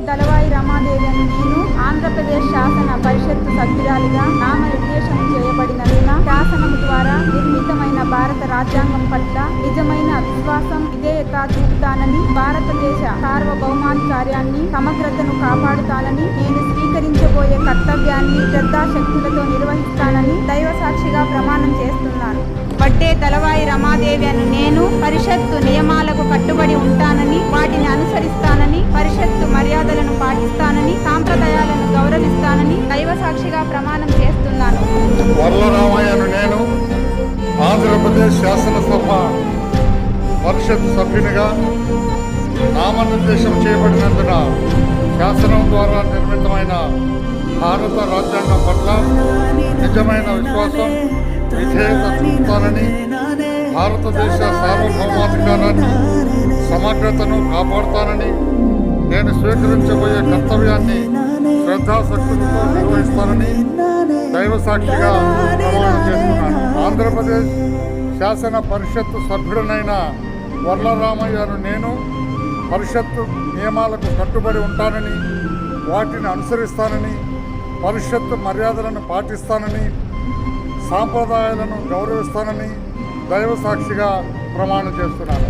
దళవాయి రమాదేవి అని నేను ఆంధ్రప్రదేశ్ శాసన పరిషత్తు సభ్యురాలిగా నామనిర్దేశం చేయబడినందున శాసనము ద్వారా నిర్మితమైన భారత రాజ్యాంగం పట్ల నిజమైన విశ్వాసం విధేయత చూపుతానని, భారతదేశ సార్వభౌమాధికార్యాన్ని సమగ్రతను కాపాడుతానని, నేను స్వీకరించబోయే కర్తవ్యాన్ని శ్రద్ధాశక్తులతో నిర్వహిస్తానని దైవ సాక్షిగా ప్రమాణం చేస్తున్నాను. వడ్డే దళవాయి రమాదేవి అని నేను పరిషత్తు నియమాలకు కట్టుబడి ఉంటానని, వాటిని అనుసరిస్తానని, పరిషత్తు మర్యాదలను పాటిస్తానని, సాంప్రదాయాలను గౌరవిస్తానని దైవ సాక్షిగా ప్రమాణం చేస్తున్నాను. వర్ల రామయ్యను నేను ఆంధ్రప్రదేశ్ శాసనసభ పరిషత్ సభ్యునిగా నామనిర్దేశం చేయబడినందున శాసనం ద్వారా నిర్మితమైన భారత రాజ్యాంగం పట్ల నిజమైన విశ్వాసం విధేయత చూపుతానని, భారతదేశ సార్వభౌమాధికారాన్ని సమగ్రతను కాపాడుతానని, నేను స్వీకరించబోయే కర్తవ్యాన్ని శ్రద్ధాశక్తులతో నిర్వహిస్తానని దైవ సాక్షిగా ప్రమాణం చేస్తున్నాను. ఆంధ్రప్రదేశ్ శాసన పరిషత్తు సభ్యుడనైన వర్ల రామయ్యను నేను పరిషత్తు నియమాలకు కట్టుబడి ఉంటానని, వాటిని అనుసరిస్తానని, పరిషత్తు మర్యాదలను పాటిస్తానని, సాంప్రదాయాలను గౌరవిస్తానని దైవ సాక్షిగా ప్రమాణం చేస్తున్నాను.